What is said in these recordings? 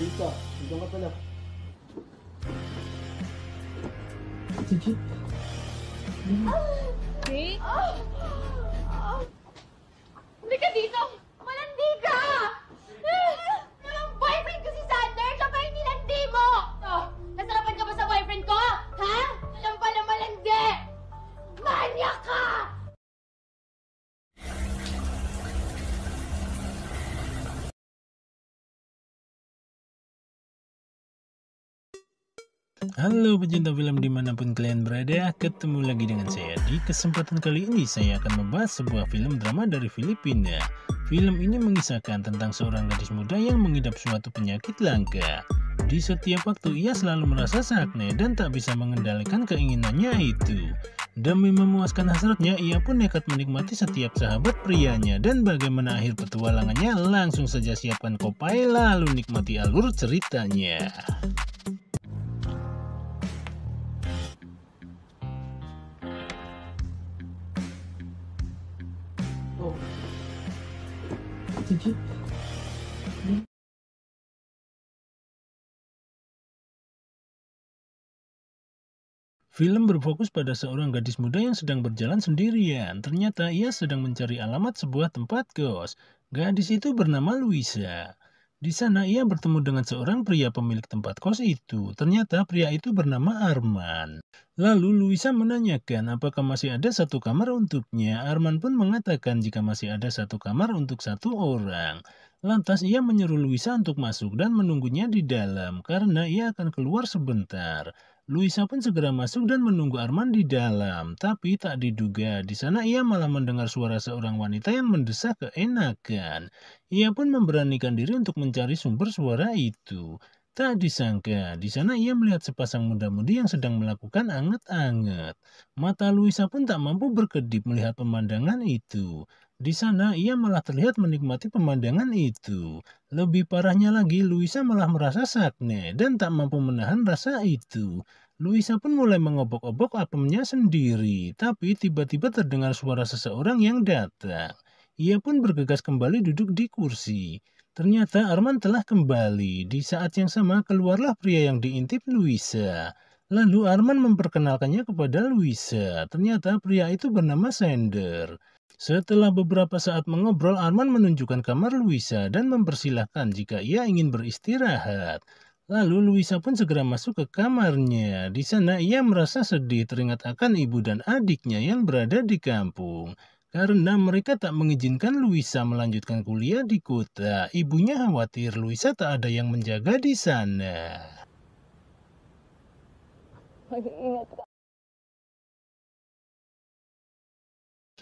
Lisa, nandiyan ka pala. Sige. Hey? Hindi ka dito! Malandi ka! Walang boyfriend ko si Sander! Siya ba yung nilandi mo? Nasarapan ka ba sa boyfriend ko? Ha? Alam pala malandi! Manya ka! Halo pecinta film dimanapun kalian berada, ketemu lagi dengan saya. Di kesempatan kali ini saya akan membahas sebuah film drama dari Filipina. Film ini mengisahkan tentang seorang gadis muda yang mengidap suatu penyakit langka. Di setiap waktu ia selalu merasa sakne dan tak bisa mengendalikan keinginannya itu. Demi memuaskan hasratnya, ia pun nekat menikmati setiap sahabat prianya. Dan bagaimana akhir petualangannya, langsung saja siapkan kopai lalu nikmati alur ceritanya. Sige. Film berfokus pada seorang gadis muda yang sedang berjalan sendirian. Ternyata ia sedang mencari alamat sebuah tempat kos. Gadis itu bernama Luisa. Di sana ia bertemu dengan seorang pria pemilik tempat kos itu. Ternyata pria itu bernama Arman. Lalu Luisa menanyakan apakah masih ada satu kamar untuknya. Arman pun mengatakan jika masih ada satu kamar untuk satu orang. Lantas ia menyuruh Luisa untuk masuk dan menunggunya di dalam karena ia akan keluar sebentar. Luisa pun segera masuk dan menunggu Arman di dalam, tapi tak diduga di sana ia malah mendengar suara seorang wanita yang mendesak keenakan. Ia pun memberanikan diri untuk mencari sumber suara itu. Tak disangka, di sana ia melihat sepasang muda-mudi yang sedang melakukan anget-anget. Mata Luisa pun tak mampu berkedip melihat pemandangan itu. Di sana ia malah terlihat menikmati pemandangan itu. Lebih parahnya lagi, Luisa malah merasa sakne dan tak mampu menahan rasa itu. Luisa pun mulai mengobok-obok apemnya sendiri, tapi tiba-tiba terdengar suara seseorang yang datang. Ia pun bergegas kembali duduk di kursi. Ternyata Arman telah kembali. Di saat yang sama keluarlah pria yang diintip Luisa. Lalu Arman memperkenalkannya kepada Luisa. Ternyata pria itu bernama Sander. Setelah beberapa saat mengobrol, Arman menunjukkan kamar Luisa dan mempersilahkan jika ia ingin beristirahat. Lalu Luisa pun segera masuk ke kamarnya. Di sana ia merasa sedih teringat akan ibu dan adiknya yang berada di kampung. Karena mereka tak mengizinkan Luisa melanjutkan kuliah di kota. Ibunya khawatir Luisa tak ada yang menjaga di sana.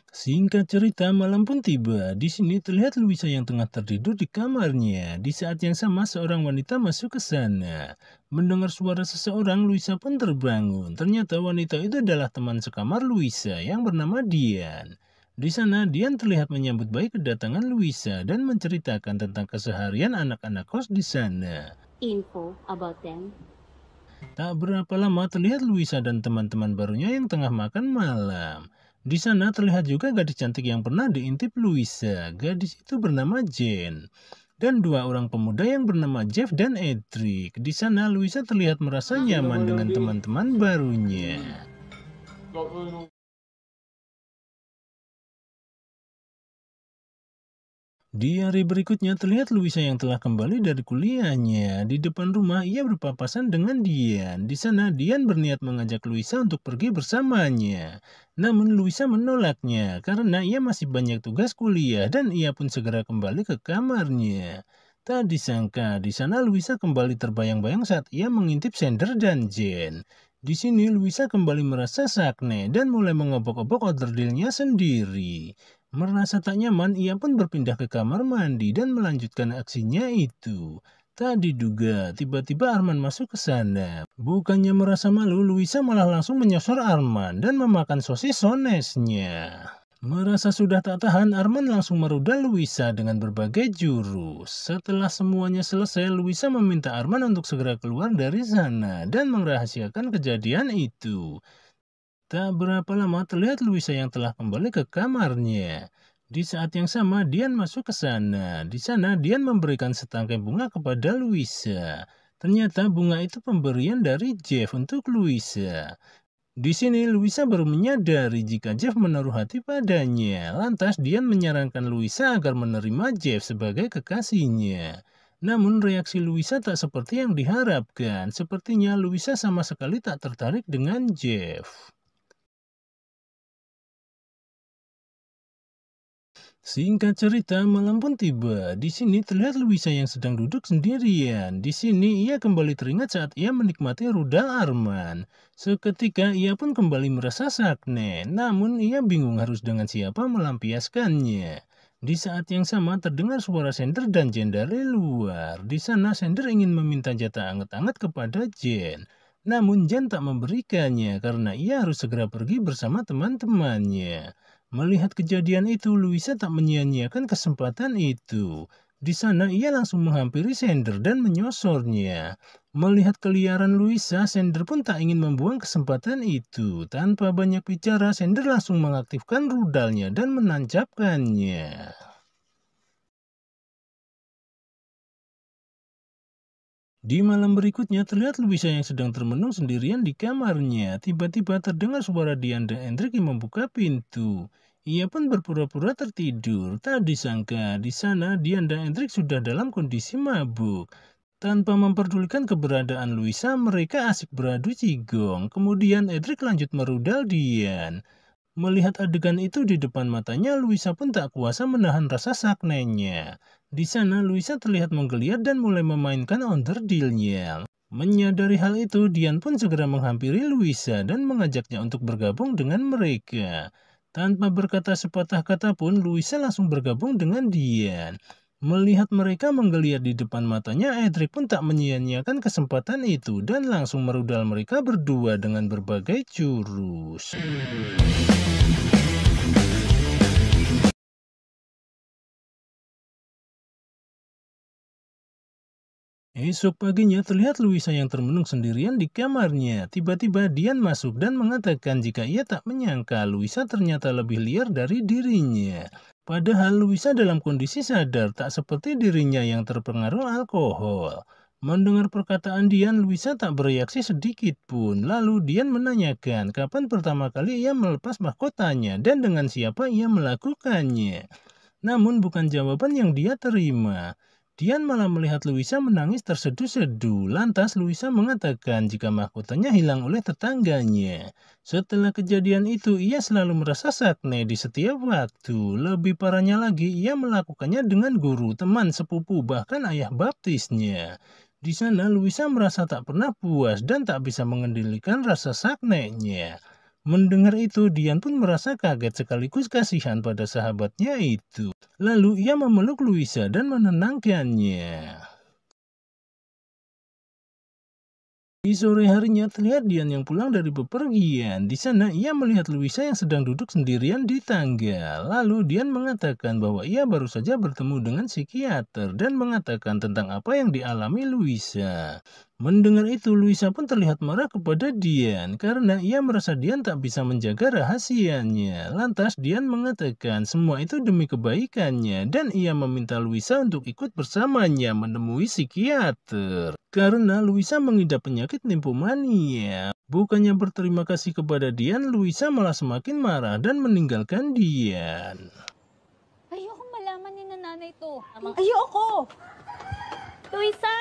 Singkat cerita, malam pun tiba. Di sini terlihat Luisa yang tengah tertidur di kamarnya. Di saat yang sama, seorang wanita masuk ke sana. Mendengar suara seseorang, Luisa pun terbangun. Ternyata wanita itu adalah teman sekamar Luisa yang bernama Dian. Di sana, Dian terlihat menyambut baik kedatangan Luisa dan menceritakan tentang keseharian anak-anak kos di sana. Info about them. Tak berapa lama terlihat Luisa dan teman-teman barunya yang tengah makan malam. Di sana terlihat juga gadis cantik yang pernah diintip Luisa. Gadis itu bernama Jen. Dan dua orang pemuda yang bernama Jeff dan Edric. Di sana Luisa terlihat merasa nyaman dengan teman-teman barunya. Di hari berikutnya terlihat Luisa yang telah kembali dari kuliahnya. Di depan rumah ia berpapasan dengan Dian. Di sana Dian berniat mengajak Luisa untuk pergi bersamanya. Namun Luisa menolaknya karena ia masih banyak tugas kuliah dan ia pun segera kembali ke kamarnya. Tak disangka di sana Luisa kembali terbayang-bayang saat ia mengintip Sander dan Jen. Di sini Luisa kembali merasa sakne dan mulai mengobok-obok onderdilnya sendiri. Merasa tak nyaman, ia pun berpindah ke kamar mandi dan melanjutkan aksinya itu. Tak diduga, tiba-tiba Arman masuk ke sana. Bukannya merasa malu, Luisa malah langsung menyosor Arman dan memakan sosis sonesnya. Merasa sudah tak tahan, Arman langsung merudal Luisa dengan berbagai jurus. Setelah semuanya selesai, Luisa meminta Arman untuk segera keluar dari sana dan merahasiakan kejadian itu. Tak berapa lama terlihat Luisa yang telah kembali ke kamarnya. Di saat yang sama, Dian masuk ke sana. Di sana, Dian memberikan setangkai bunga kepada Louisa. Ternyata bunga itu pemberian dari Jeff untuk Louisa. Di sini, Louisa baru menyadari jika Jeff menaruh hati padanya. Lantas, Dian menyarankan Louisa agar menerima Jeff sebagai kekasihnya. Namun, reaksi Louisa tak seperti yang diharapkan. Sepertinya, Louisa sama sekali tak tertarik dengan Jeff. Singkat cerita, malam pun tiba. Di sini terlihat Louisa yang sedang duduk sendirian. Di sini ia kembali teringat saat ia menikmati rudal Arman. Seketika ia pun kembali merasa sakne. Namun ia bingung harus dengan siapa melampiaskannya. Di saat yang sama terdengar suara Sender dan Jen dari luar. Di sana Sender ingin meminta jatah anget-anget kepada Jen. Namun Jen tak memberikannya karena ia harus segera pergi bersama teman-temannya. Melihat kejadian itu, Louisa tak menyia-nyiakan kesempatan itu. Di sana ia langsung menghampiri Sender dan menyosornya. Melihat keliaran Louisa, Sender pun tak ingin membuang kesempatan itu. Tanpa banyak bicara, Sender langsung mengaktifkan rudalnya dan menancapkannya. Di malam berikutnya terlihat Louisa yang sedang termenung sendirian di kamarnya. Tiba-tiba terdengar suara Dian dan Hendrik yang membuka pintu. Ia pun berpura-pura tertidur. Tak disangka di sana Dian dan Hendrik sudah dalam kondisi mabuk. Tanpa memperdulikan keberadaan Louisa, mereka asik beradu cigong. Kemudian Hendrik lanjut merudal Dian. Melihat adegan itu di depan matanya, Louisa pun tak kuasa menahan rasa saknenya. Di sana, Louisa terlihat menggeliat dan mulai memainkan onderdilnya. Menyadari hal itu, Dian pun segera menghampiri Louisa dan mengajaknya untuk bergabung dengan mereka. Tanpa berkata sepatah kata pun, Louisa langsung bergabung dengan Dian. Melihat mereka menggeliat di depan matanya, Edric pun tak menyia-nyiakan kesempatan itu dan langsung merudal mereka berdua dengan berbagai jurus. Esok paginya terlihat Louisa yang termenung sendirian di kamarnya. Tiba-tiba Dian masuk dan mengatakan jika ia tak menyangka Louisa ternyata lebih liar dari dirinya. Padahal Louisa dalam kondisi sadar tak seperti dirinya yang terpengaruh alkohol. Mendengar perkataan Dian, Louisa tak bereaksi sedikit pun. Lalu Dian menanyakan kapan pertama kali ia melepas mahkotanya dan dengan siapa ia melakukannya. Namun bukan jawaban yang dia terima. Dian malah melihat Louisa menangis terseduh-seduh. Lantas Louisa mengatakan jika mahkotanya hilang oleh tetangganya. Setelah kejadian itu, ia selalu merasa sakne di setiap waktu. Lebih parahnya lagi, ia melakukannya dengan guru, teman, sepupu, bahkan ayah baptisnya. Di sana, Louisa merasa tak pernah puas dan tak bisa mengendalikan rasa saknenya. Mendengar itu, Dian pun merasa kaget sekaligus kasihan pada sahabatnya itu. Lalu ia memeluk Louisa dan menenangkannya. Di sore harinya terlihat Dian yang pulang dari bepergian. Di sana ia melihat Louisa yang sedang duduk sendirian di tangga. Lalu Dian mengatakan bahwa ia baru saja bertemu dengan psikiater dan mengatakan tentang apa yang dialami Louisa. Mendengar itu, Louisa pun terlihat marah kepada Dian karena ia merasa Dian tak bisa menjaga rahasianya. Lantas Dian mengatakan semua itu demi kebaikannya dan ia meminta Louisa untuk ikut bersamanya menemui psikiater. Karena Louisa mengidap penyakit nymphomania. Bukannya berterima kasih kepada Dian, Louisa malah semakin marah dan meninggalkan Dian. Ayoko malaman ni nanay to. Ayoko! Luisa!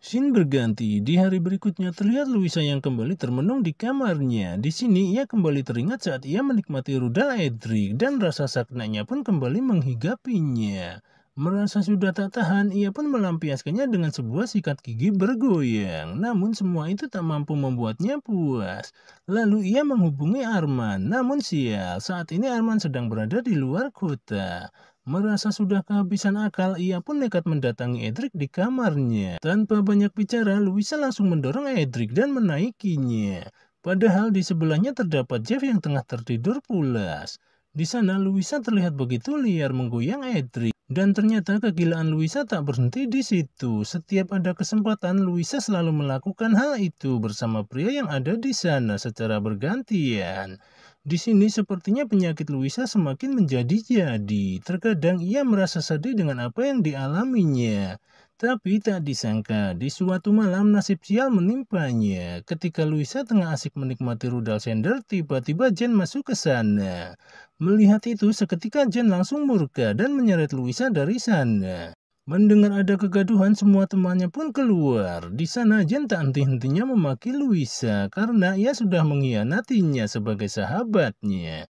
Scene berganti. Di hari berikutnya terlihat Louisa yang kembali termenung di kamarnya. Di sini ia kembali teringat saat ia menikmati rudal Edric dan rasa saknanya pun kembali menghigapinya. Merasa sudah tak tahan, ia pun melampiaskannya dengan sebuah sikat gigi bergoyang. Namun semua itu tak mampu membuatnya puas. Lalu ia menghubungi Arman. Namun sial, saat ini Arman sedang berada di luar kota. Merasa sudah kehabisan akal, ia pun nekat mendatangi Edric di kamarnya. Tanpa banyak bicara, Louisa langsung mendorong Edric dan menaikinya. Padahal di sebelahnya terdapat Jeff yang tengah tertidur pulas. Di sana, Louisa terlihat begitu liar menggoyang Edric. Dan ternyata kegilaan Luisa tak berhenti di situ. Setiap ada kesempatan, Luisa selalu melakukan hal itu bersama pria yang ada di sana secara bergantian. Di sini sepertinya penyakit Luisa semakin menjadi-jadi. Terkadang ia merasa sedih dengan apa yang dialaminya. Tapi tak disangka, di suatu malam nasib sial menimpanya. Ketika Luisa tengah asik menikmati rudal sender, tiba-tiba Jen masuk ke sana. Melihat itu, seketika Jen langsung murka dan menyeret Luisa dari sana. Mendengar ada kegaduhan, semua temannya pun keluar. Di sana Jen tak henti-hentinya memaki Luisa karena ia sudah mengkhianatinya sebagai sahabatnya.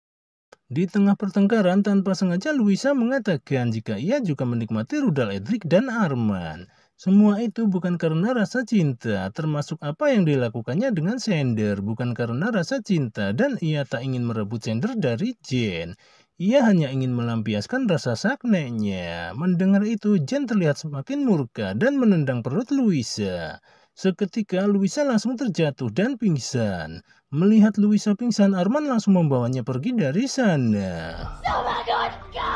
Di tengah pertengkaran, tanpa sengaja Luisa mengatakan jika ia juga menikmati rudal Edric dan Arman. Semua itu bukan karena rasa cinta, termasuk apa yang dilakukannya dengan Xander, bukan karena rasa cinta, dan ia tak ingin merebut Xander dari Jen. Ia hanya ingin melampiaskan rasa saknenya. Mendengar itu, Jen terlihat semakin murka dan menendang perut Luisa. Seketika Luisa langsung terjatuh dan pingsan. Melihat Luisa pingsan, Arman langsung membawanya pergi dari sana. Sumagot ka!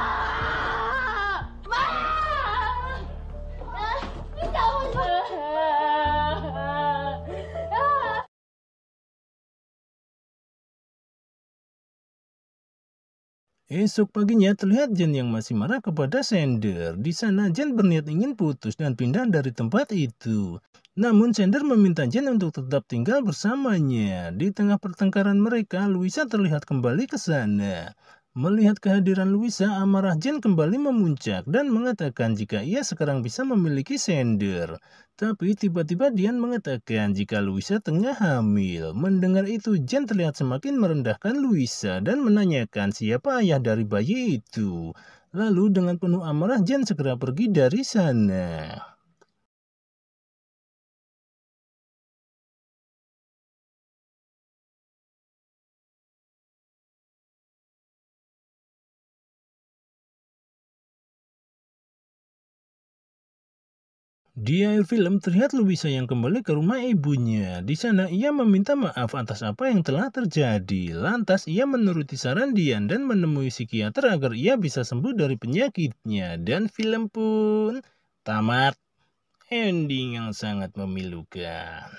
Ma! Bitawan mo! Esok paginya terlihat Jen yang masih marah kepada Xander. Di sana Jen berniat ingin putus dan pindah dari tempat itu. Namun Xander meminta Jen untuk tetap tinggal bersamanya. Di tengah pertengkaran mereka, Luisa terlihat kembali ke sana. Melihat kehadiran Luisa, amarah Jen kembali memuncak dan mengatakan jika ia sekarang bisa memiliki Xander. Tapi tiba-tiba Dian mengatakan jika Luisa tengah hamil. Mendengar itu, Jen terlihat semakin merendahkan Luisa dan menanyakan siapa ayah dari bayi itu. Lalu dengan penuh amarah, Jen segera pergi dari sana. Di akhir film terlihat Luisa yang kembali ke rumah ibunya. Di sana ia meminta maaf atas apa yang telah terjadi. Lantas ia menuruti saran Dian dan menemui psikiater agar ia bisa sembuh dari penyakitnya. Dan film pun tamat. Ending yang sangat memilukan.